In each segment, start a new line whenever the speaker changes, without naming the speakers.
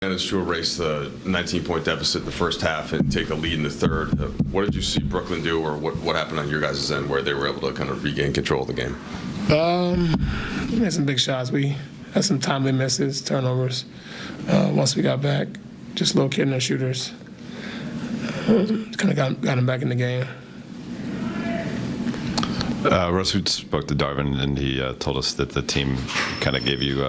Managed to erase the 19-point deficit in the first half and take the lead in the third. What did you see Brooklyn do, or what happened on your guys' end where they were able to kind of regain control of the game?
We made some big shots. We had some timely misses, turnovers. Once we got back, just locating our shooters. Kind of got them back in the game.
Russ, we spoke to Darvin, and he told us that the team kind of gave you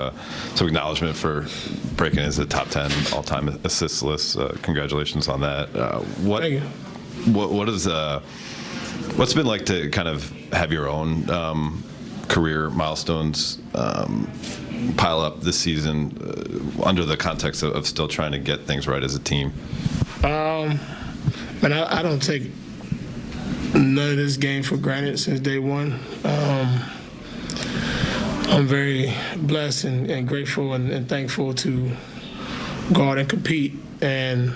some acknowledgement for breaking into the top 10 all-time assist list. Congratulations on that.
Thank you.
What's it been like to kind of have your own career milestones pile up this season under the context of still trying to get things right as a team?
But I don't take none of this game for granted since day one. I'm very blessed and grateful and thankful to go out and compete. And,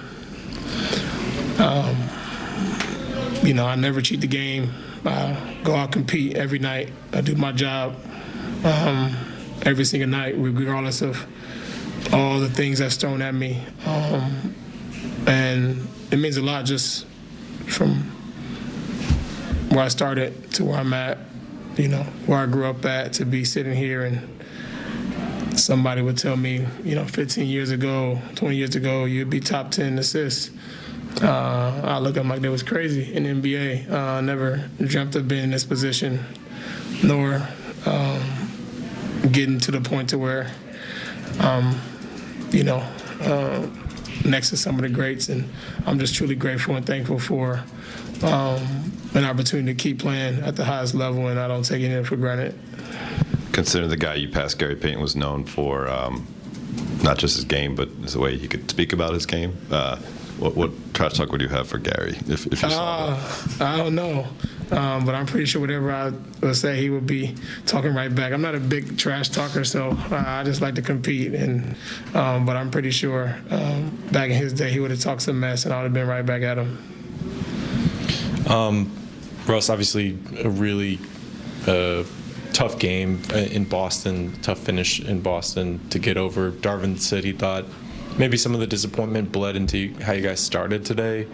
I never cheat the game. I go out and compete every night. I do my job every single night, regardless of all the things that's thrown at me. And it means a lot just from where I started to where I'm at, where I grew up at, to be sitting here and somebody would tell me, 15 years ago, 20 years ago, you'd be top 10 assists. I look at them like that was crazy in the NBA. I never dreamt of being in this position, nor getting to the point to where, next to some of the greats. And I'm just truly grateful and thankful for an opportunity to keep playing at the highest level, and I don't take anything for granted.
Considering the guy you passed, Gary Payton, was known for not just his game, but the way he could speak about his game. What trash talk would you have for Gary if you saw that?
I don't know, but I'm pretty sure whatever I would say, he would be talking right back. I'm not a big trash talker, so I just like to compete. But I'm pretty sure back in his day, he would have talked some mess, and I would have been right back at him.
Russ, obviously a really tough game in Boston, tough finish in Boston to get over. Darvin said he thought maybe some of the disappointment bled into how you guys started today.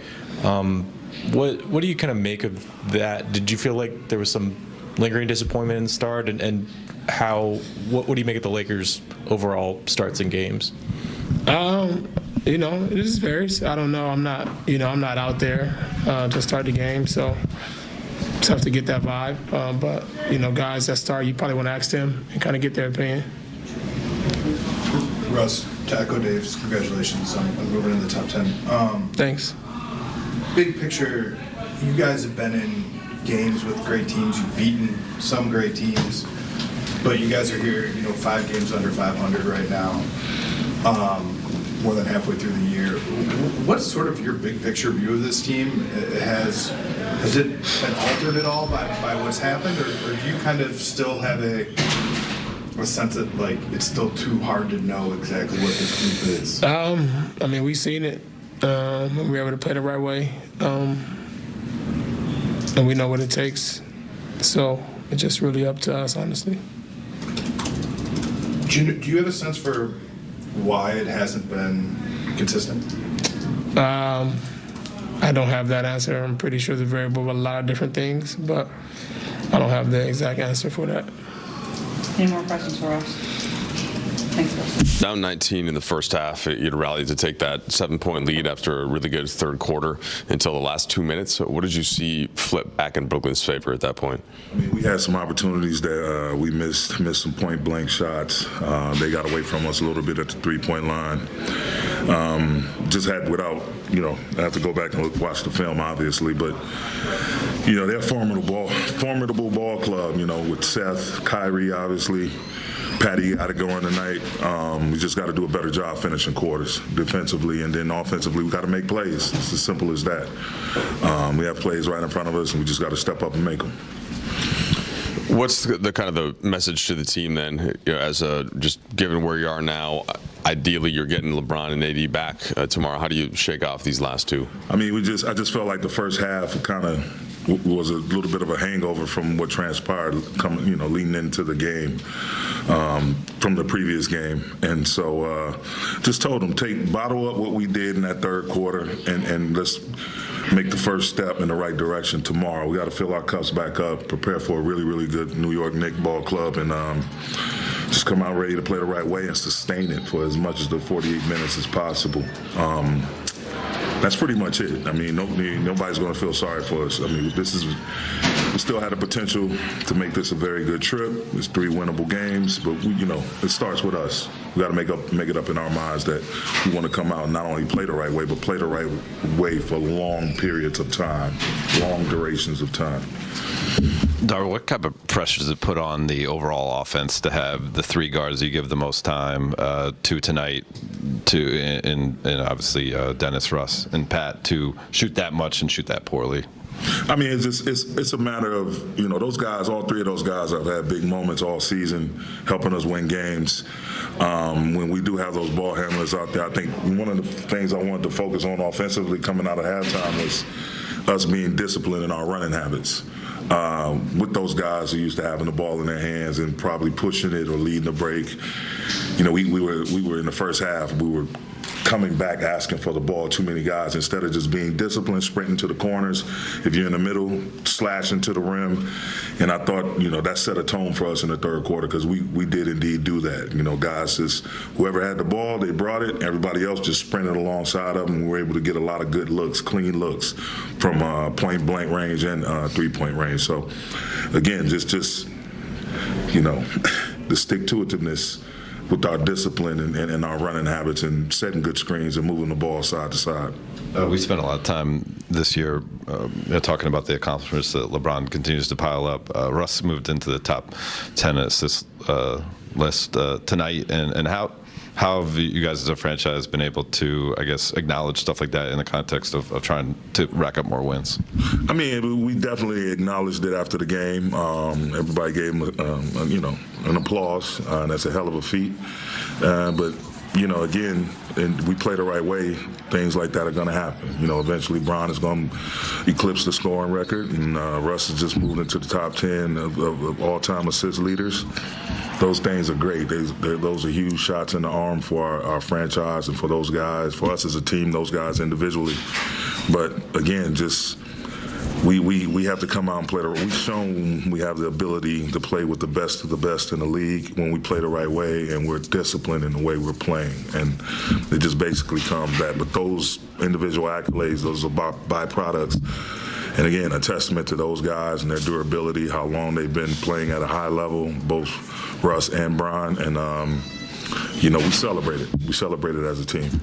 What do you kind of make of that? Did you feel like there was some lingering disappointment in the start, and what do you make of the Lakers' overall starts in games?
It just varies. I don't know. I'm not out there to start the game, so it's tough to get that vibe. But guys that start, you probably want to ask them and kind of get their opinion.
Russ, Taco Daves, congratulations on moving in the top 10.
Thanks.
Big picture, you guys have been in games with great teams. You've beaten some great teams, but you guys are here, 5 games under 500 right now. More than halfway through the year. What's sort of your big picture view of this team? Has it been altered at all by what's happened, or do you kind of still have a sense that it's still too hard to know exactly what this group is?
We've seen it when we're able to play the right way, and we know what it takes. So it's just really up to us, honestly.
Do you have a sense for why it hasn't been consistent?
I don't have that answer. I'm pretty sure it's a variable of a lot of different things, but I don't have the exact answer for that.
Any more questions for us? Thanks, Russ.
Down 19 in the first half, you'd rallied to take that 7-point lead after a really good third quarter until the last 2 minutes. What did you see flip back in Brooklyn's favor at that point?
We had some opportunities that we missed some point-blank shots. They got away from us a little bit at the three-point line. Just had I have to go back and watch the film, obviously, but they're a formidable ball club. With Seth, Kyrie, obviously. Patty got to go in tonight. We just got to do a better job finishing quarters defensively, and then offensively we got to make plays. It's as simple as that. We have plays right in front of us, and we just got to step up and make them.
What's the kind of the message to the team then, as just given where you are now? Ideally, you're getting LeBron and AD back tomorrow. How do you shake off these last two?
I just felt like the first half kind of was a little bit of a hangover from what transpired leading into the game from the previous game. And so just told them, bottle up what we did in that third quarter and let's make the first step in the right direction tomorrow. We got to fill our cups back up, prepare for a really, really good New York Knicks ball club, and just come out ready to play the right way and sustain it for as much as the 48 minutes as possible. That's pretty much it. I mean, nobody's going to feel sorry for us. I mean, we still had the potential to make this a very good trip. It's 3 winnable games, but it starts with us. We got to make it up in our minds that we want to come out and not only play the right way, but play the right way for long periods of time, long durations of time.
Darvin, what type of pressure does it put on the overall offense to have the 3 guards you give the most time to tonight, and obviously Dennis, Russ, and Pat, to shoot that much and shoot that poorly?
I mean, it's a matter of, those guys, all 3 of those guys have had big moments all season helping us win games. When we do have those ball handlers out there, I think one of the things I wanted to focus on offensively coming out of halftime was us being disciplined in our running habits. With those guys who used to having the ball in their hands and probably pushing it or leading the break. We were in the first half, we were coming back asking for the ball, too many guys, instead of just being disciplined, sprinting to the corners. If you're in the middle, slashing to the rim. And I thought, that set a tone for us in the third quarter because we did indeed do that. Guys just, whoever had the ball, they brought it. Everybody else just sprinted alongside of them. And we were able to get a lot of good looks, clean looks from point blank range and 3-point range. So, again, just the stick-to-itiveness with our discipline and our running habits and setting good screens and moving the ball side to side.
We spent a lot of time this year talking about the accomplishments that LeBron continues to pile up. Russ moved into the top 10 assist list tonight, and how have you guys as a franchise been able to, I guess, acknowledge stuff like that in the context of trying to rack up more wins?
I mean, we definitely acknowledged it after the game. Everybody gave him, an applause, and that's a hell of a feat. But again, and we play the right way, things like that are going to happen. Eventually Bron is going to eclipse the scoring record, and Russ has just moved into the top 10 of all-time assist leaders. Those things are great. Those are huge shots in the arm for our franchise and for those guys, for us as a team, those guys individually. But again, just we have to come out and play. We've shown we have the ability to play with the best of the best in the league when we play the right way and we're disciplined in the way we're playing. And it just basically comes that. But those individual accolades, those are byproducts. And again, a testament to those guys and their durability, how long they've been playing at a high level, both Russ and Bron. And, we celebrate it. We celebrate it as a team.